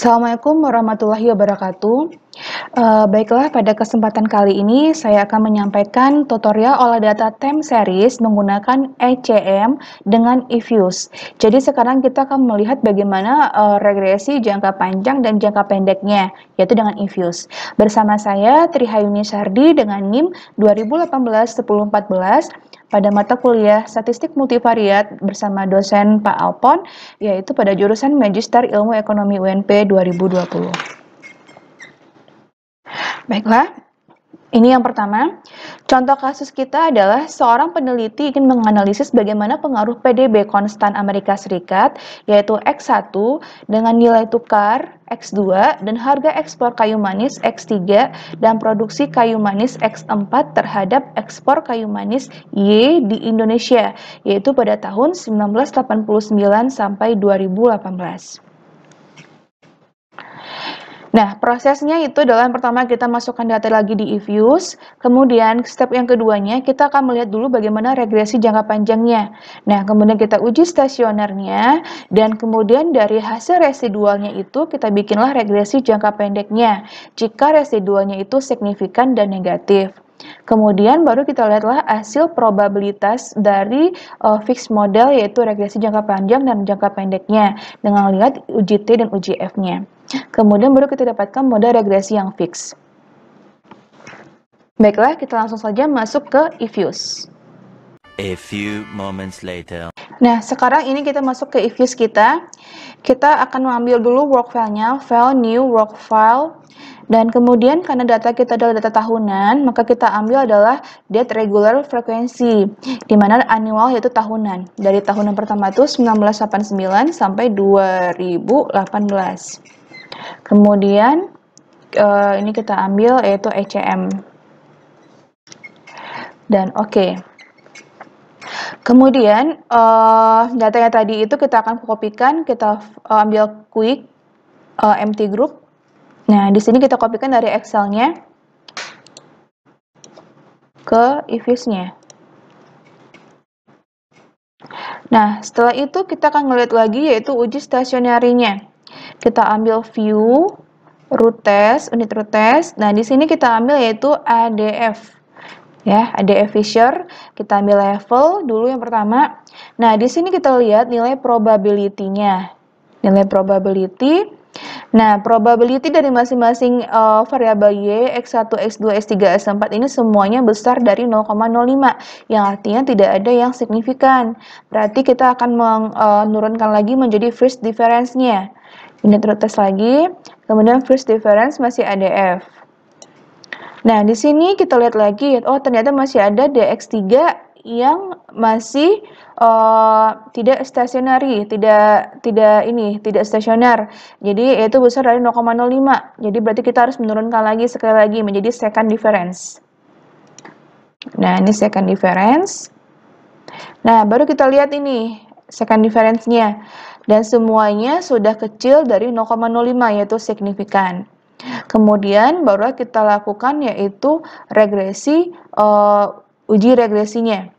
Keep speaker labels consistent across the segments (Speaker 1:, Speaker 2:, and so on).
Speaker 1: Assalamualaikum warahmatullahi wabarakatuh. Baiklah, pada kesempatan kali ini saya akan menyampaikan tutorial olah data time series menggunakan ECM dengan eViews. Jadi sekarang kita akan melihat bagaimana regresi jangka panjang dan jangka pendeknya, yaitu dengan eViews. Bersama saya Trihayuni Sardi dengan NIM 2018-1014 pada mata kuliah Statistik Multivariat bersama dosen Pak Alpon, yaitu pada jurusan Magister Ilmu Ekonomi UNP 2020. Baiklah, ini yang pertama. Contoh kasus kita adalah seorang peneliti ingin menganalisis bagaimana pengaruh PDB konstan Amerika Serikat, yaitu X1, dengan nilai tukar X2 dan harga ekspor kayu manis X3 dan produksi kayu manis X4 terhadap ekspor kayu manis Y di Indonesia, yaitu pada tahun 1989 sampai 2018. Nah, prosesnya itu adalah yang pertama kita masukkan data lagi di eViews, kemudian step yang keduanya kita akan melihat dulu bagaimana regresi jangka panjangnya. Nah, kemudian kita uji stasionernya, dan kemudian dari hasil residualnya itu kita bikinlah regresi jangka pendeknya, jika residualnya itu signifikan dan negatif. Kemudian baru kita lihatlah hasil probabilitas dari fixed model, yaitu regresi jangka panjang dan jangka pendeknya, dengan lihat uji T dan uji F-nya. Kemudian baru kita dapatkan model regresi yang fix. Baiklah, kita langsung saja masuk ke eViews.
Speaker 2: A few moments later.
Speaker 1: Nah, sekarang ini kita masuk ke eViews kita. Kita akan mengambil dulu work file-nya, file new work file. Dan kemudian karena data kita adalah data tahunan, maka kita ambil adalah date regular frequency, di mana annual yaitu tahunan. Dari tahun yang pertama itu 1989 sampai 2018. Kemudian ini kita ambil yaitu ECM. Dan oke. Kemudian datanya tadi itu kita akan kopikan, kita ambil quick empty group. Nah, di sini kita kopikan dari Excel-nya ke eViews-nya. Nah, setelah itu kita akan melihat lagi yaitu uji stasionerinya. Kita ambil view, root test, unit root test. Nah, di sini kita ambil yaitu ADF. Ya, ADF Fisher. Kita ambil level dulu yang pertama. Nah, di sini kita lihat nilai probability-nya. Nilai probability. Nah, probability dari masing-masing variabel Y, X1, X2, X3, X4 ini semuanya besar dari 0,05, yang artinya tidak ada yang signifikan. Berarti kita akan menurunkan lagi menjadi first difference-nya. Unit root test lagi, kemudian first difference masih ADF. Nah, di sini kita lihat lagi, oh ternyata masih ada DX3 yang masih tidak stationary, tidak stasioner. Jadi yaitu besar dari 0,05. Jadi berarti kita harus menurunkan lagi sekali lagi menjadi second difference. Nah, ini second difference. Nah, baru kita lihat ini second difference-nya. Dan semuanya sudah kecil dari 0,05 yaitu signifikan. Kemudian baru kita lakukan yaitu regresi, uji regresinya.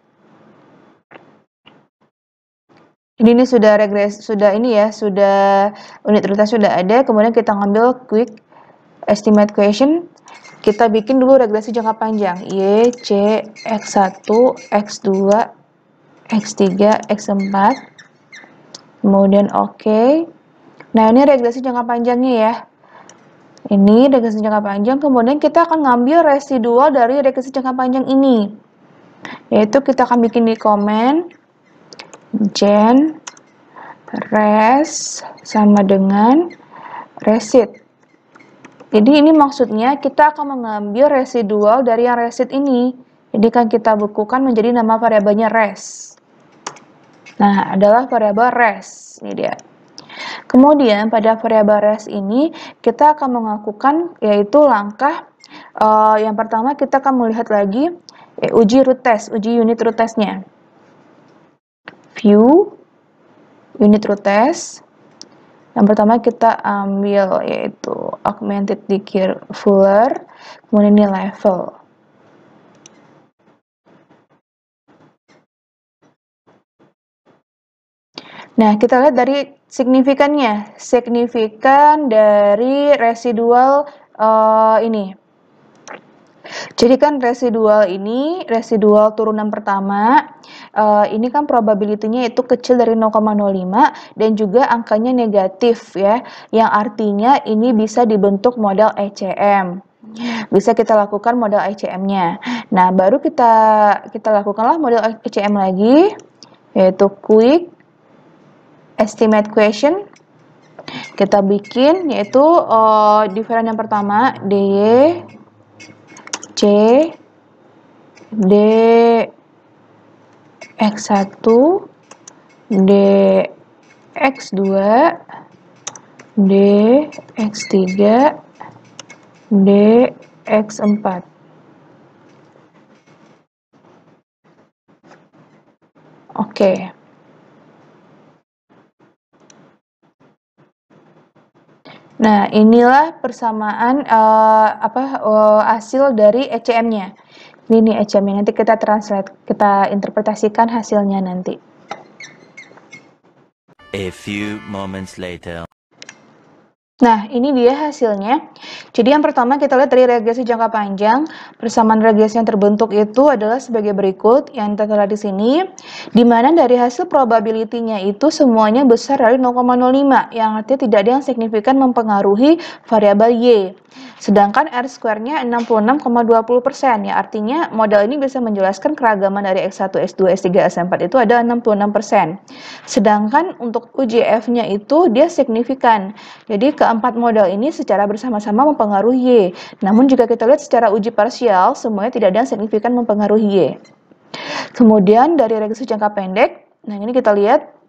Speaker 1: Jadi ini sudah regresi, sudah unit root test sudah ada. Kemudian kita ngambil quick estimate question. Kita bikin dulu regresi jangka panjang Y, C, X1, X2, X3, X4. Kemudian oke. Nah, ini regresi jangka panjangnya ya. Ini regresi jangka panjang, kemudian kita akan ngambil residual dari regresi jangka panjang ini. Yaitu kita akan bikin di komen gen res sama dengan resid. Jadi ini maksudnya kita akan mengambil residual dari yang resid ini. Jadi kan kita bukukan menjadi nama variabelnya res. Nah, adalah variabel res. Ini dia. Kemudian pada variabel res ini kita akan melakukan yaitu langkah yang pertama kita akan melihat lagi uji root test, uji unit root testnya. View unit root test. Yang pertama kita ambil yaitu augmented decay fuller, kemudian ini level. Nah, kita lihat dari signifikannya, signifikan dari residual ini. Jadi kan residual turunan pertama, ini kan probability-nya itu kecil dari 0,05 dan juga angkanya negatif ya, yang artinya ini bisa dibentuk model ECM. Bisa kita lakukan model ECM-nya. Nah, baru kita lakukanlah model ECM lagi, yaitu quick estimate question. Kita bikin yaitu different yang pertama DY C D X1 D X2 D X3 D X4. Oke. Nah, inilah persamaan hasil dari ECM-nya. Ini ECM-nya, nanti kita translate, kita interpretasikan hasilnya nanti.
Speaker 2: A few moments later.
Speaker 1: Nah, ini dia hasilnya. Jadi yang pertama kita lihat dari regresi jangka panjang. Persamaan regresi yang terbentuk itu adalah sebagai berikut yang kita lihat di sini, di mana dari hasil probability-nya itu semuanya besar dari 0,05, yang artinya tidak ada yang signifikan mempengaruhi variabel Y. Sedangkan R-square-nya 66,20%, ya artinya model ini bisa menjelaskan keragaman dari X1, X2, S3, S4 itu ada 66%. Sedangkan untuk UJF-nya itu dia signifikan. Jadi keempat model ini secara bersama-sama mempengaruhi Y. Namun jika kita lihat secara uji parsial, semuanya tidak ada yang signifikan mempengaruhi Y. Kemudian dari regresi jangka pendek, nah ini kita lihat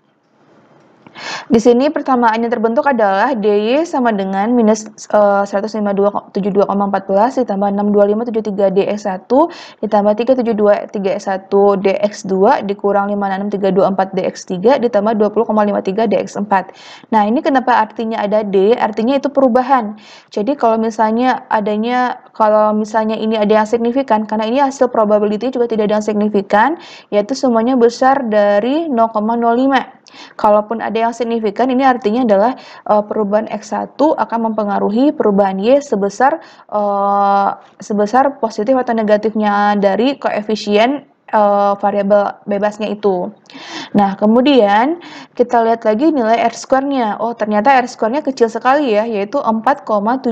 Speaker 1: di sini persamaan yang terbentuk adalah DY sama dengan minus 152,72,14 ditambah 62573 DX1 ditambah 372 3X1 DX2 dikurang 56324 DX3 ditambah 20,53 DX4. Nah, ini kenapa artinya ada D? Artinya itu perubahan. Jadi kalau misalnya ini ada yang signifikan, karena ini hasil probability juga tidak ada yang signifikan, yaitu semuanya besar dari 0,05. Kalaupun ada yang signifikan, ini artinya adalah perubahan X1 akan mempengaruhi perubahan Y sebesar positif atau negatifnya dari koefisien variabel bebasnya itu. Nah, kemudian kita lihat lagi nilai R-square-nya. Oh, ternyata R-square-nya kecil sekali ya, yaitu 4,7%,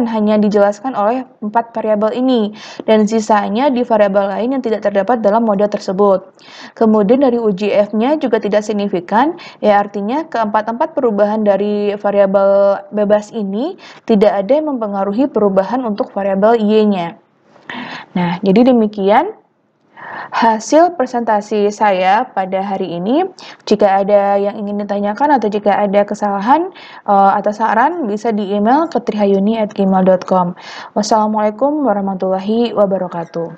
Speaker 1: hanya dijelaskan oleh 4 variabel ini. Dan sisanya di variabel lain yang tidak terdapat dalam model tersebut. Kemudian dari UJF-nya juga tidak signifikan, ya artinya keempat-empat perubahan dari variabel bebas ini tidak ada yang mempengaruhi perubahan untuk variabel Y-nya. Nah, jadi demikian hasil presentasi saya pada hari ini. Jika ada yang ingin ditanyakan atau jika ada kesalahan atau saran, bisa di email ke trihayuni@gmail.com. Wassalamualaikum warahmatullahi wabarakatuh.